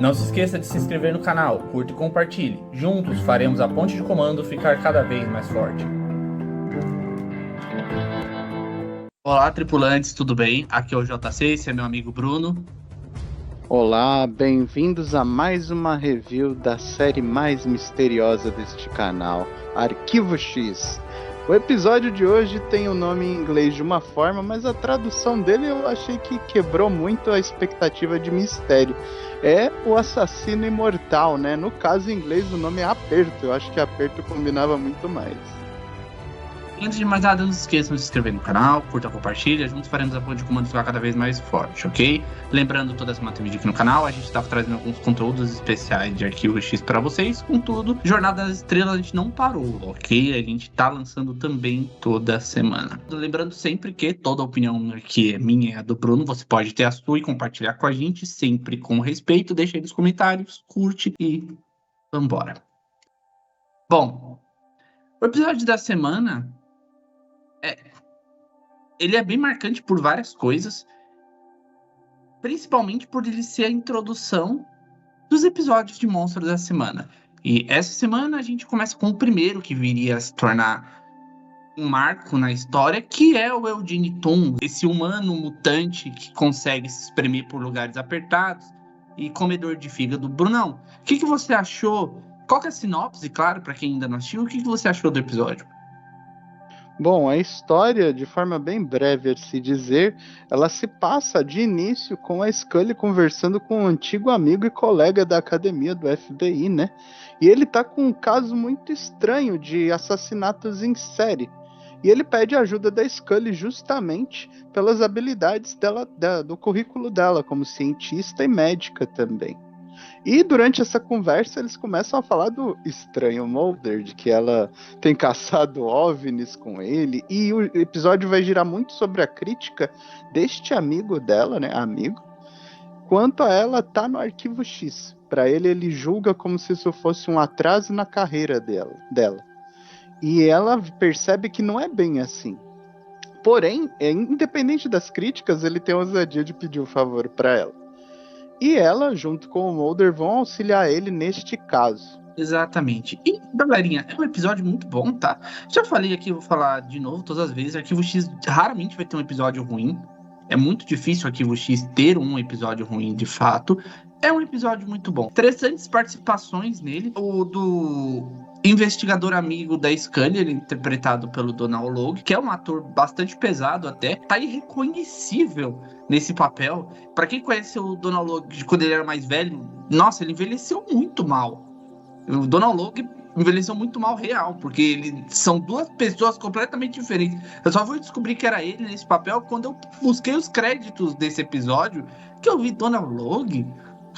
Não se esqueça de se inscrever no canal, curta e compartilhe. Juntos faremos a ponte de comando ficar cada vez mais forte. Olá, tripulantes, tudo bem? Aqui é o JC, esse é meu amigo Bruno. Olá, bem-vindos a mais uma review da série mais misteriosa deste canal, Arquivo X. O episódio de hoje tem o nome em inglês de uma forma, mas a tradução dele eu achei que quebrou muito a expectativa de mistério. É o assassino imortal, né? No caso em inglês o nome é Aperto, eu acho que Aperto combinava muito mais. Antes de mais nada, não se esqueçam de se inscrever no canal, curta, compartilha, juntos faremos a ponte de comando ficar cada vez mais forte, ok? Lembrando, toda semana tem vídeo aqui no canal, a gente está trazendo alguns conteúdos especiais de Arquivo X para vocês, contudo, Jornada das Estrelas a gente não parou, ok? A gente tá lançando também toda semana. Lembrando sempre que toda opinião que é minha e a do Bruno, você pode ter a sua e compartilhar com a gente, sempre com respeito, deixa aí nos comentários, curte e vambora. Bom, o episódio da semana... Ele é bem marcante por várias coisas, principalmente por ele ser a introdução dos episódios de Monstros da Semana. E essa semana a gente começa com o primeiro que viria a se tornar um marco na história, que é o Eugene Toon, esse humano mutante que consegue se espremer por lugares apertados e comedor de fígado. Brunão, o que você achou? Qual que é a sinopse, claro, para quem ainda não assistiu, o que você achou do episódio? Bom, a história, de forma bem breve a se dizer, ela se passa de início com a Scully conversando com um antigo amigo e colega da academia do FBI, né? E ele tá com um caso muito estranho de assassinatos em série. E ele pede ajuda da Scully justamente pelas habilidades dela, do currículo dela como cientista e médica também. E durante essa conversa eles começam a falar do estranho Mulder, de que ela tem caçado OVNIs com ele, e o episódio vai girar muito sobre a crítica deste amigo dela, né, amigo, quanto a ela tá no Arquivo X. Para ele julga como se isso fosse um atraso na carreira dela. E ela percebe que não é bem assim. Porém, independente das críticas, ele tem a ousadia de pedir um favor para ela. E ela, junto com o Mulder, vão auxiliar ele neste caso. Exatamente. E, galerinha, é um episódio muito bom, tá? Já falei aqui, vou falar de novo todas as vezes. Arquivo X raramente vai ter um episódio ruim. É muito difícil o Arquivo X ter um episódio ruim de fato. É um episódio muito bom. Interessantes participações nele. O do investigador amigo da Scully, ele é interpretado pelo Donald Logue, que é um ator bastante pesado até. Tá irreconhecível nesse papel. Pra quem conhece o Donald Logue quando ele era mais velho, nossa, ele envelheceu muito mal. O Donald Logue envelheceu muito mal real, porque são duas pessoas completamente diferentes. Eu só fui descobrir que era ele nesse papel quando eu busquei os créditos desse episódio, que eu vi Donald Logue.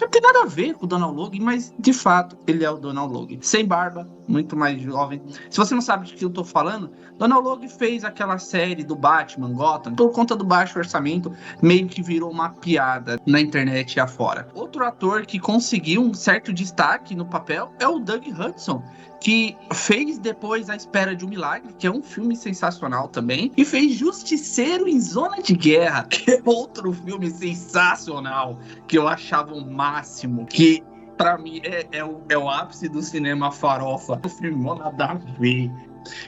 Não tem nada a ver com o Donald Logue, mas de fato ele é o Donald Logue. Sem barba, muito mais jovem. Se você não sabe de que eu tô falando, Donald Logue fez aquela série do Batman, Gotham, por conta do baixo orçamento, meio que virou uma piada na internet e afora. Outro ator que conseguiu um certo destaque no papel é o Doug Hudson, que fez depois A Espera de um Milagre, que é um filme sensacional também, e fez Justiceiro em Zona de Guerra, que é outro filme sensacional, que eu achava o máximo, que pra mim é o ápice do cinema farofa. O filme mó nada a ver,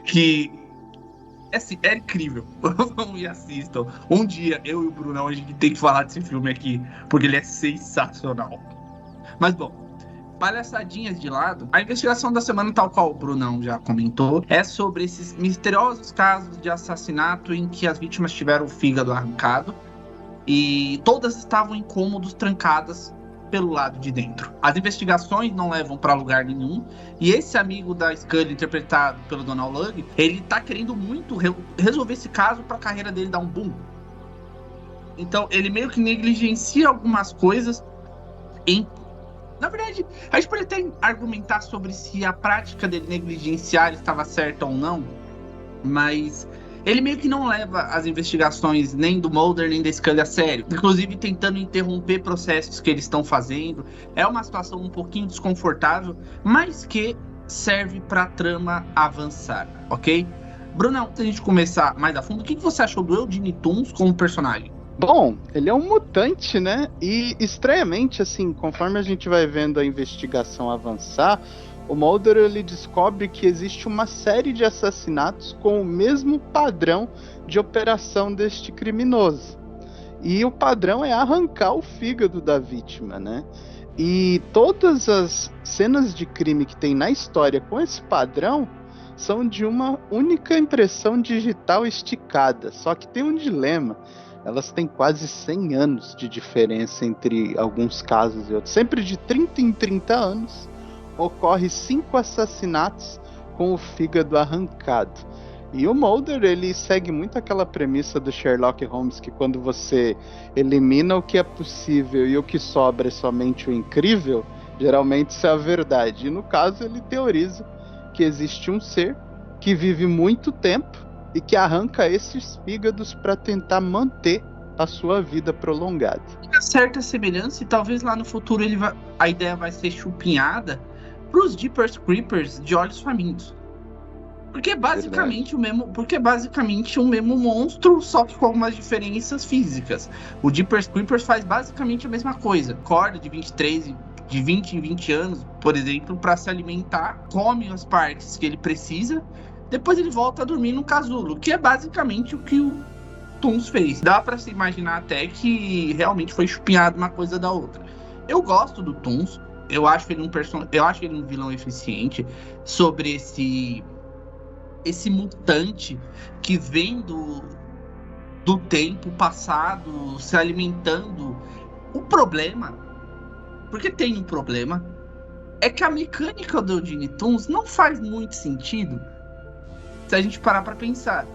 que é incrível. Vão e assistam. Um dia eu e o Brunão a gente tem que falar desse filme aqui, porque ele é sensacional. Mas bom, palhaçadinhas de lado, a investigação da semana, tal qual o Brunão já comentou, é sobre esses misteriosos casos de assassinato em que as vítimas tiveram o fígado arrancado e todas estavam em cômodos trancadas pelo lado de dentro. As investigações não levam para lugar nenhum, e esse amigo da Scully, interpretado pelo Donald Logue, ele tá querendo muito resolver esse caso para a carreira dele dar um boom. Então ele meio que negligencia algumas coisas Na verdade, a gente pode até argumentar sobre se a prática dele negligenciar estava certa ou não, mas ele meio que não leva as investigações nem do Mulder nem da Scully a sério, inclusive tentando interromper processos que eles estão fazendo. É uma situação um pouquinho desconfortável, mas que serve para a trama avançar, ok? Brunão, antes de a gente começar mais a fundo, o que você achou do Eugene Toon como personagem? Bom, ele é um mutante, né? E estranhamente, assim, conforme a gente vai vendo a investigação avançar, o Mulder ele descobre que existe uma série de assassinatos com o mesmo padrão de operação deste criminoso. E o padrão é arrancar o fígado da vítima, né? E todas as cenas de crime que tem na história com esse padrão são de uma única impressão digital esticada. Só que tem um dilema. Elas têm quase 100 anos de diferença entre alguns casos e outros. Sempre de 30 em 30 anos ocorre 5 assassinatos com o fígado arrancado. E o Mulder, ele segue muito aquela premissa do Sherlock Holmes, que quando você elimina o que é possível e o que sobra é somente o incrível, geralmente isso é a verdade. E no caso, ele teoriza que existe um ser que vive muito tempo e que arranca esses fígados para tentar manter a sua vida prolongada. Tem certa semelhança e talvez lá no futuro a ideia vai ser chupinhada para os Jeepers Creepers de Olhos Famintos. Porque é basicamente o mesmo monstro, só que com algumas diferenças físicas. O Jeepers Creepers faz basicamente a mesma coisa. Acorda de 20 em 20 anos, por exemplo, para se alimentar, come as partes que ele precisa, depois ele volta a dormir no casulo, que é basicamente o que o Toons fez. Dá para se imaginar até que realmente foi chupinhado uma coisa da outra. Eu gosto do Toons, eu acho ele um vilão eficiente sobre esse mutante que vem do tempo passado se alimentando. O problema, porque tem um problema, é que a mecânica do Looney Tunes não faz muito sentido se a gente parar para pensar.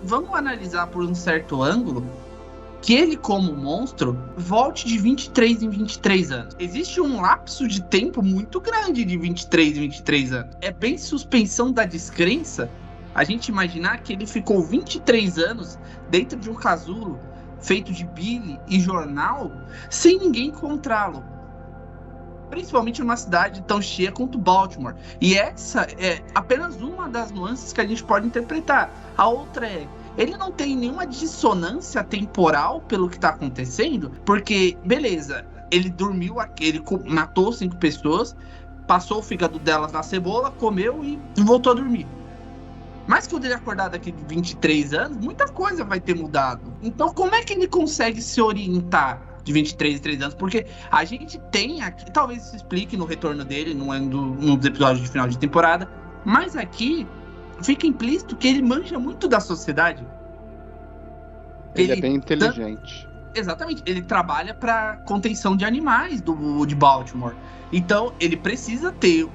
Vamos analisar por um certo ângulo que ele, como monstro, volte de 23 em 23 anos. Existe um lapso de tempo muito grande de 23 em 23 anos. É bem suspensão da descrença a gente imaginar que ele ficou 23 anos dentro de um casulo feito de bile e jornal sem ninguém encontrá-lo. Principalmente numa cidade tão cheia quanto Baltimore. E essa é apenas uma das nuances que a gente pode interpretar. A outra é, ele não tem nenhuma dissonância temporal pelo que está acontecendo, porque, beleza, ele dormiu, ele matou 5 pessoas, passou o fígado delas na cebola, comeu e voltou a dormir. Mas quando ele acordar daqui de 23 anos, muita coisa vai ter mudado. Então, como é que ele consegue se orientar de 23 anos? Porque a gente tem aqui, talvez se explique no retorno dele, nos episódios de final de temporada, mas aqui fica implícito que ele manja muito da sociedade. Ele é bem inteligente. Exatamente, ele trabalha para contenção de animais de Baltimore. Então, ele precisa ter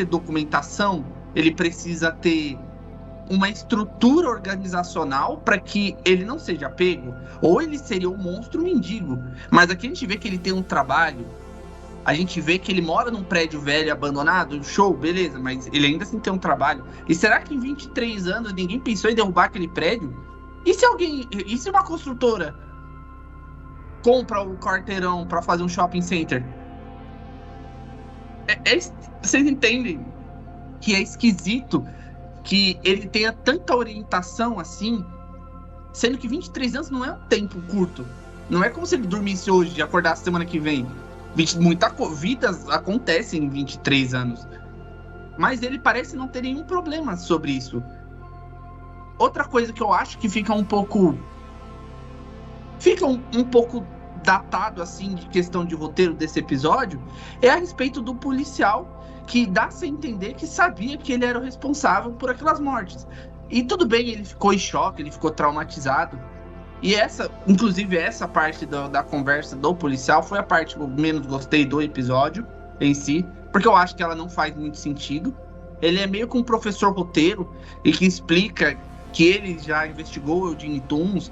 documentação, ele precisa ter uma estrutura organizacional para que ele não seja pego, ou ele seria um monstro mendigo. Mas aqui a gente vê que ele tem um trabalho, a gente vê que ele mora num prédio velho abandonado, show, beleza, mas ele ainda assim tem um trabalho. E será que em 23 anos ninguém pensou em derrubar aquele prédio? E se uma construtora compra o quarteirão para fazer um shopping center? Vocês entendem que é esquisito que ele tenha tanta orientação assim, sendo que 23 anos não é um tempo curto. Não é como se ele dormisse hoje e acordasse semana que vem. Vidas acontecem em 23 anos. Mas ele parece não ter nenhum problema sobre isso. Outra coisa que eu acho que fica um pouco datado assim de questão de roteiro desse episódio é a respeito do policial, que dá-se a entender que sabia que ele era o responsável por aquelas mortes. E tudo bem, ele ficou em choque, ele ficou traumatizado. E inclusive essa parte da conversa do policial foi a parte que eu menos gostei do episódio em si, porque eu acho que ela não faz muito sentido. Ele é meio que um professor roteiro e que explica que ele já investigou o Looney Tunes,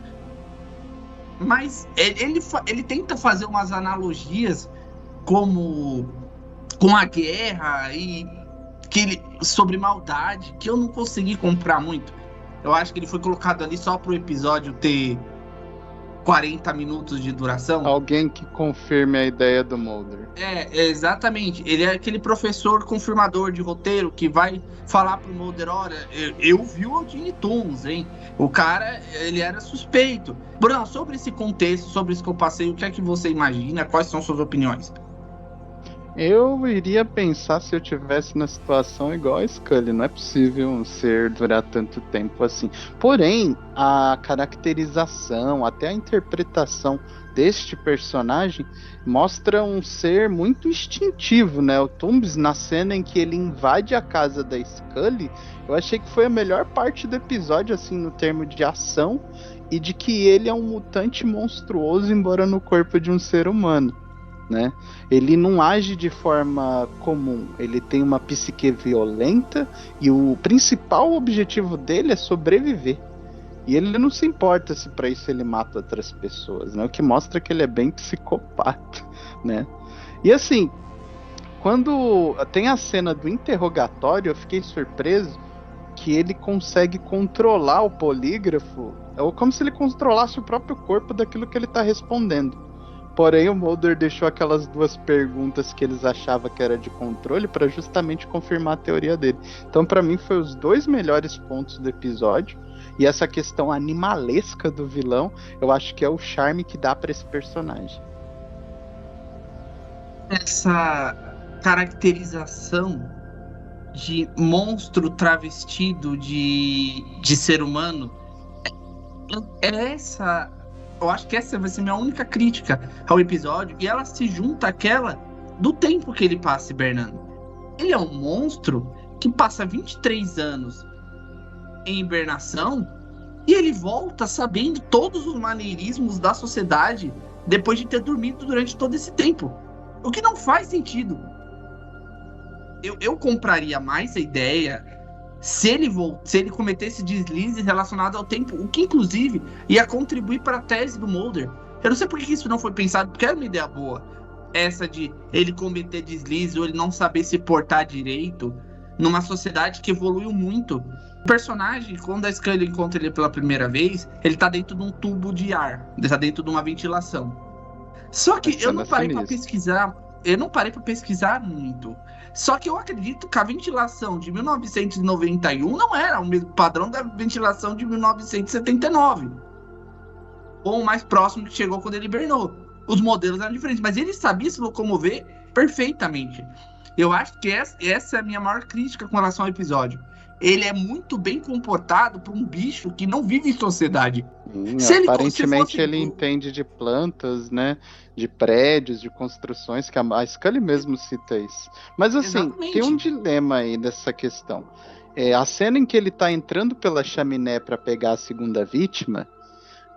mas ele tenta fazer umas analogias como com a guerra e sobre maldade, que eu não consegui comprar muito. Eu acho que ele foi colocado ali só pro episódio ter 40 minutos de duração. Alguém que confirme a ideia do Mulder. Exatamente. Ele é aquele professor confirmador de roteiro que vai falar pro Mulder, olha, eu vi o Tiny Toons, hein? O cara, ele era suspeito. Bruno, sobre esse contexto, sobre isso que eu passei, o que é que você imagina? Quais são suas opiniões? Eu iria pensar se eu tivesse na situação igual a Scully. Não é possível um ser durar tanto tempo assim. Porém, a caracterização, até a interpretação deste personagem mostra um ser muito instintivo, né? O Toombs, na cena em que ele invade a casa da Scully, eu achei que foi a melhor parte do episódio, assim, no termo de ação, e de que ele é um mutante monstruoso, embora no corpo de um ser humano. Né? Ele não age de forma comum, ele tem uma psique violenta e o principal objetivo dele é sobreviver. E ele não se importa se para isso ele mata outras pessoas, né? O que mostra que ele é bem psicopata, né? E assim, quando tem a cena do interrogatório, eu fiquei surpreso que ele consegue controlar o polígrafo, é como se ele controlasse o próprio corpo daquilo que ele está respondendo. Porém, o Mulder deixou aquelas duas perguntas que eles achavam que era de controle para justamente confirmar a teoria dele. Então, para mim, foi os dois melhores pontos do episódio. E essa questão animalesca do vilão, eu acho que é o charme que dá para esse personagem. Essa caracterização de monstro travestido de ser humano, eu acho que essa vai ser minha única crítica ao episódio, e ela se junta àquela do tempo que ele passa hibernando. Ele é um monstro que passa 23 anos em hibernação e ele volta sabendo todos os maneirismos da sociedade depois de ter dormido durante todo esse tempo. O que não faz sentido. Eu compraria mais a ideia se ele cometesse deslizes relacionados ao tempo, o que inclusive ia contribuir para a tese do Mulder. Eu não sei por que isso não foi pensado, porque era uma ideia boa. Essa de ele cometer deslizes ou ele não saber se portar direito numa sociedade que evoluiu muito. O personagem, quando a Scully encontra ele pela primeira vez, ele tá dentro de um tubo de ar, ele tá dentro de uma ventilação. Só que eu não parei para pesquisar muito. Só que eu acredito que a ventilação de 1991 não era o mesmo padrão da ventilação de 1979. Ou o mais próximo que chegou quando ele hibernou. Os modelos eram diferentes, mas ele sabia se locomover perfeitamente. Eu acho que essa é a minha maior crítica com relação ao episódio. Ele é muito bem comportado para um bicho que não vive em sociedade. Aparentemente ele entende de plantas, né? De prédios, de construções, que a Scully mesmo cita isso. Mas assim, exatamente, tem um dilema aí dessa questão. A cena em que ele tá entrando pela chaminé para pegar a segunda vítima,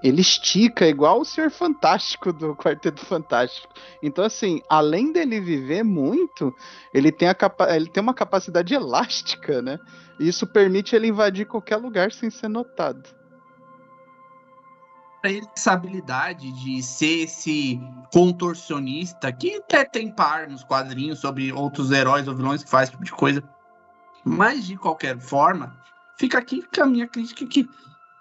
ele estica igual o Senhor Fantástico do Quarteto Fantástico. Então, assim, além dele viver muito, ele tem uma capacidade elástica, né? E isso permite ele invadir qualquer lugar sem ser notado. Ele essa habilidade de ser esse contorcionista que até tem par nos quadrinhos sobre outros heróis ou vilões que faz esse tipo de coisa. Mas, de qualquer forma, fica aqui com a minha crítica que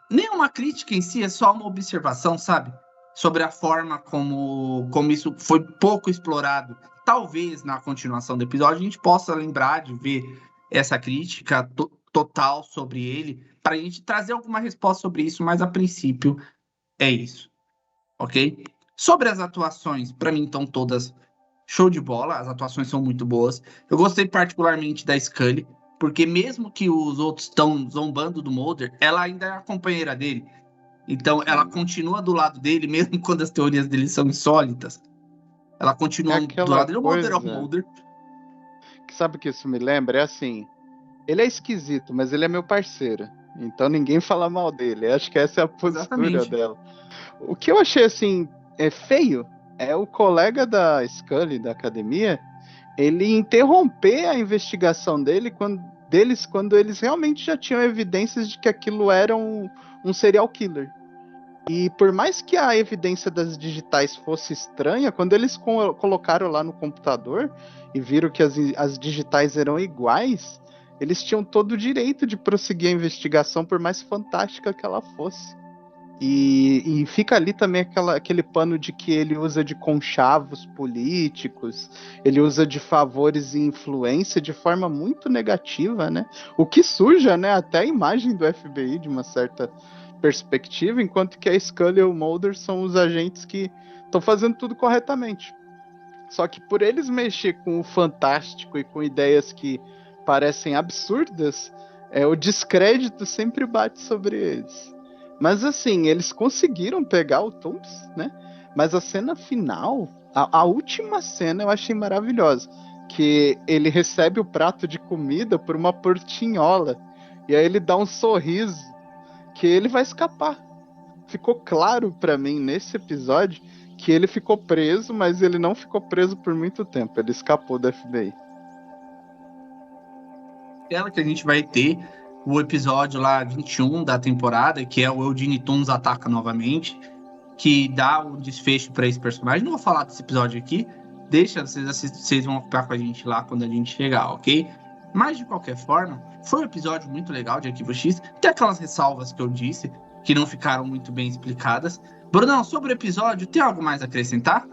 nenhuma crítica em si, é só uma observação, sabe? Sobre a forma como isso foi pouco explorado. Talvez na continuação do episódio a gente possa lembrar de ver essa crítica total sobre ele, para a gente trazer alguma resposta sobre isso, mas a princípio é isso, ok? Sobre as atuações, para mim estão todas show de bola, as atuações são muito boas. Eu gostei particularmente da Scully, porque mesmo que os outros estão zombando do Mulder, ela ainda é a companheira dele. Então ela continua do lado dele, mesmo quando as teorias dele são insólitas. Ela continua do lado dele. O Mulder é o Mulder. Sabe o que isso me lembra? É assim, ele é esquisito, mas ele é meu parceiro. Então ninguém fala mal dele. Acho que essa é a postura dela. O que eu achei assim feio é o colega da Scully, da academia, ele interromper a investigação deles quando eles realmente já tinham evidências de que aquilo era um serial killer. E por mais que a evidência das digitais fosse estranha, quando eles colocaram lá no computador e viram que as digitais eram iguais, eles tinham todo o direito de prosseguir a investigação, por mais fantástica que ela fosse. E fica ali também aquele pano de que ele usa de conchavos políticos, ele usa de favores e influência de forma muito negativa, né? O que suja, né, até a imagem do FBI de uma certa perspectiva, enquanto que a Scully e o Mulder são os agentes que estão fazendo tudo corretamente. Só que por eles mexer com o fantástico e com ideias que parecem absurdas, o descrédito sempre bate sobre eles. Mas assim, eles conseguiram pegar o Toomes, né? Mas a cena final, a última cena eu achei maravilhosa. Que ele recebe o prato de comida por uma portinhola. E aí ele dá um sorriso que ele vai escapar. Ficou claro pra mim nesse episódio que ele ficou preso, mas ele não ficou preso por muito tempo. Ele escapou da FBI. Aquela que a gente vai ter o episódio lá 21 da temporada, que é o Eugene Toomes ataca novamente, que dá o desfecho para esse personagem. Não vou falar desse episódio aqui, deixa, vocês vão ficar com a gente lá quando a gente chegar, ok? Mas de qualquer forma, foi um episódio muito legal de Arquivo X. Tem aquelas ressalvas que eu disse, que não ficaram muito bem explicadas. Brunão, sobre o episódio, tem algo mais a acrescentar?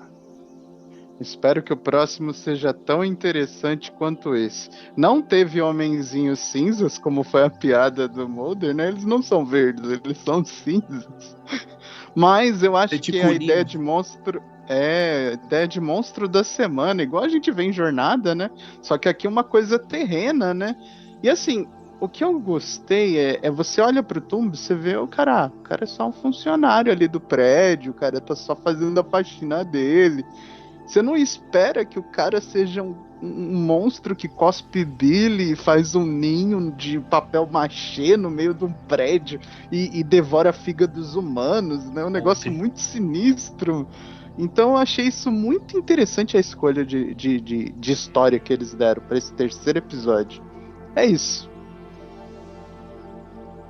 Espero que o próximo seja tão interessante quanto esse. Não teve homenzinhos cinzas, como foi a piada do Mulder, né? Eles não são verdes, eles são cinzas. Mas eu acho que a ideia de monstro é ideia de monstro da semana, igual a gente vê em Jornada, né? Só que aqui é uma coisa terrena, né? E assim, o que eu gostei é você olha pro Toomes, você vê o cara é só um funcionário ali do prédio, o cara tá só fazendo a faxina dele. Você não espera que o cara seja um monstro que cospe bile e faz um ninho de papel machê no meio de um prédio e devora a fígado dos humanos, né? Um negócio muito sinistro. Então eu achei isso muito interessante, a escolha de história que eles deram para esse terceiro episódio. É isso.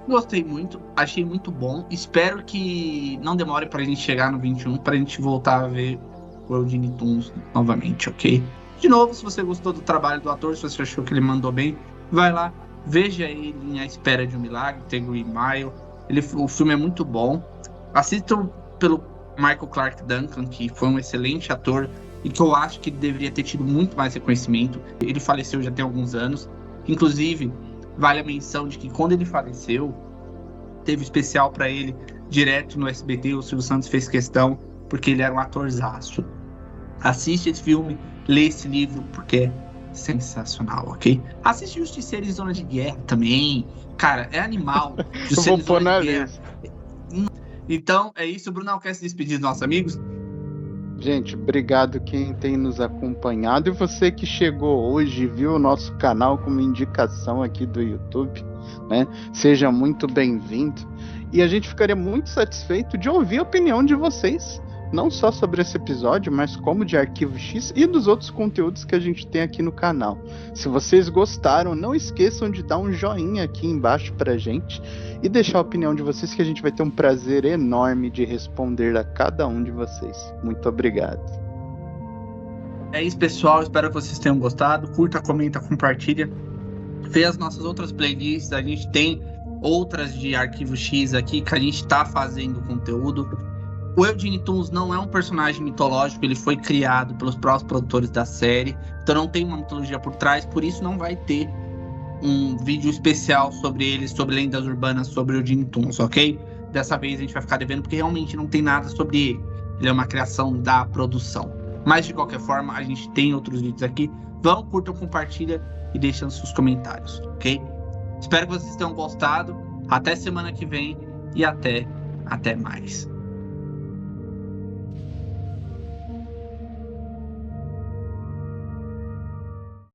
Gostei muito, achei muito bom. Espero que não demore pra gente chegar no 21, pra gente voltar a ver o Eugene Toomes novamente, ok? De novo, se você gostou do trabalho do ator, se você achou que ele mandou bem, vai lá, veja ele em A Espera de um Milagre, The Green Mile. O filme é muito bom. Assistam pelo Michael Clarke Duncan, que foi um excelente ator e que eu acho que deveria ter tido muito mais reconhecimento. Ele faleceu já tem alguns anos. Inclusive, vale a menção de que quando ele faleceu, teve especial para ele direto no SBT. O Silvio Santos fez questão, porque ele era um atorzaço. Assiste esse filme, lê esse livro, porque é sensacional, ok? Assiste Justiceiro em Zona de Guerra também. Cara, é animal. Eu vou pôr na lista. Então, é isso. Bruno, quer se despedir dos nossos amigos? Gente, obrigado quem tem nos acompanhado. E você que chegou hoje e viu o nosso canal como indicação aqui do YouTube, né? Seja muito bem-vindo. E a gente ficaria muito satisfeito de ouvir a opinião de vocês, não só sobre esse episódio, mas como de Arquivo X e dos outros conteúdos que a gente tem aqui no canal. Se vocês gostaram, não esqueçam de dar um joinha aqui embaixo pra gente e deixar a opinião de vocês, que a gente vai ter um prazer enorme de responder a cada um de vocês. Muito obrigado. É isso, pessoal. Espero que vocês tenham gostado. Curta, comenta, compartilha. Vê as nossas outras playlists. A gente tem outras de Arquivo X aqui que a gente tá fazendo conteúdo. O Eugene Toomes não é um personagem mitológico, ele foi criado pelos próprios produtores da série, então não tem uma mitologia por trás, por isso não vai ter um vídeo especial sobre ele, sobre lendas urbanas, sobre o Eugene Toomes, ok? Dessa vez a gente vai ficar devendo, porque realmente não tem nada sobre ele. Ele é uma criação da produção. Mas de qualquer forma, a gente tem outros vídeos aqui. Vão, curtam, compartilha e deixem seus comentários, ok? Espero que vocês tenham gostado. Até semana que vem e até mais.